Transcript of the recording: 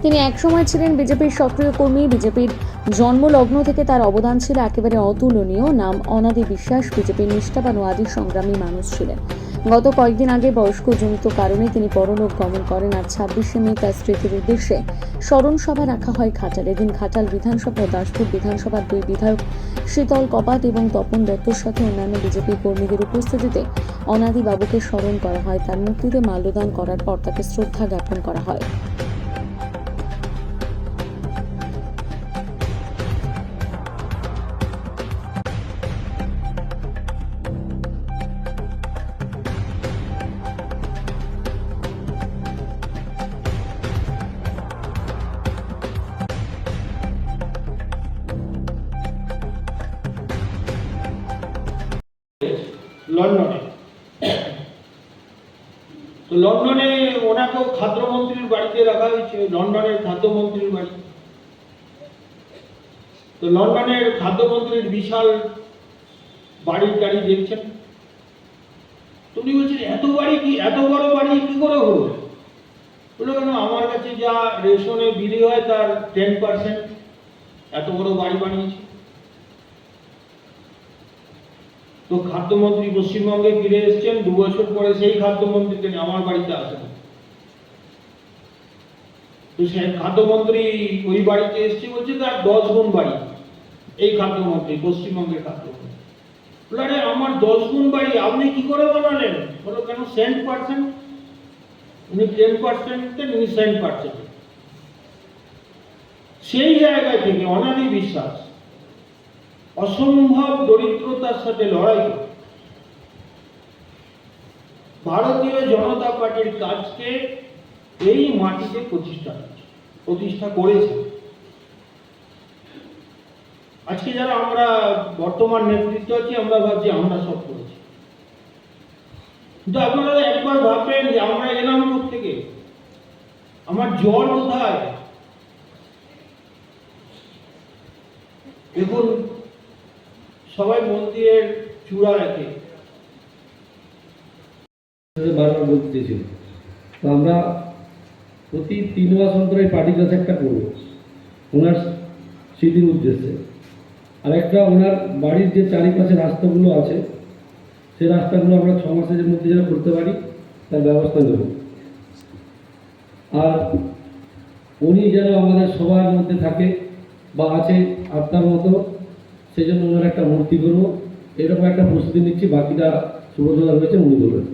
তিনি একসময় ছিলেন বিজেপির সক্রিয় কর্মী। বিজেপির জন্মলগ্ন থেকে তার অবদান ছিল একেবারে অতুলনীয়। নাম অনাদি বিশ্বাস বিজেপির নিষ্ঠাবান ও আদি সংগ্রামী মানুষ ছিলেন। গত কয়েকদিন আগে বয়স্কজনিত কারণে তিনি পরলোক গমন করেন। আর 26শে মে তার স্মৃতির উদ্দেশ্যে স্মরণ সভা রাখা হয় ঘাটালে। এদিন ঘাটাল বিধানসভা ও দাসপুর বিধানসভার দুই বিধায়ক শীতল কপাট এবং তপন দত্তর সাথে অন্যান্য বিজেপি কর্মীদের উপস্থিতিতে অনাদি বাবুকে স্মরণ করা হয়। তার মূর্তিতে মাল্যদান করার পর তাকে শ্রদ্ধা জ্ঞাপন করা হয়। লন্ডনে তো লন্ডনে ওনাকেও খাদ্যমন্ত্রীর বাড়িতে রাখা হয়েছে, লন্ডনের খাদ্যমন্ত্রীর বাড়ি। তো লন্ডনের খাদ্যমন্ত্রীর বিশাল বাড়ি টাড়ি দেখছেন। তো উনি বলছেন এত বড় বাড়ি কি করে হলো? বললো কেন, আমার কাছে যা রেশনে বিলি হয় তার 10% এত বড় বাড়ি বানিয়েছে। তো খাদ্যমন্ত্রী পশ্চিমবঙ্গে ফিরে এসেছেন, 2 বছর পরে সেই খাদ্যমন্ত্রীকে আমার বাড়িতে আসেন। তো সেই খাদ্যমন্ত্রী ওই বাড়িতে এসছে, বলছে তার 10 গুণ বাড়ি। এই খাদ্যমন্ত্রী পশ্চিমবঙ্গের খাদ্যমন্ত্রী বলে, আরে আমার 10 গুণ বাড়ি আপনি কি করে বানালেন? বলো কেন, সেন্ট পার্সেন্ট, উনি 10% উনি সেন্ট পার্সেন্ট। সেই জায়গা থেকে অনাদি বিশ্বাস অসম্ভব দরিদ্রতার সাথে লড়াই করে ভারতীয় জনতা পার্টির কাজকে এই মাটিতে প্রতিষ্ঠা করেছে। আজকে যারা আমরা বর্তমান নেতৃত্ব আছি, আমরা ভাবছি আমরা সব করেছি, কিন্তু আপনারা একবার ভাববেন যে আমরা এলাম থেকে, আমার জল কোথায়? দেখুন, সবাই মন্দিরের চূড়া রাখে, বারবার বলতে চেয়েছিল। তো আমরা প্রতি 3 মাস অন্তর এই পার্টি ক্লাস একটা করবো ওনার স্মৃতির উদ্দেশ্যে। আর একটা ওনার বাড়ির যে চারিপাশে রাস্তাগুলো আছে, সেই রাস্তাগুলো আমরা 6 মাসের মধ্যে যেন করতে পারি তার ব্যবস্থা নেব। আর উনি যেন আমাদের সবার মধ্যে থাকে বা আছে আপনার মতো, সেই জন্য ওনার একটা মূর্তি করবো। এরকম একটা প্রস্তুতি নিচ্ছি। বাকিটা শুভসভা হয়েছে উনি বলবেন।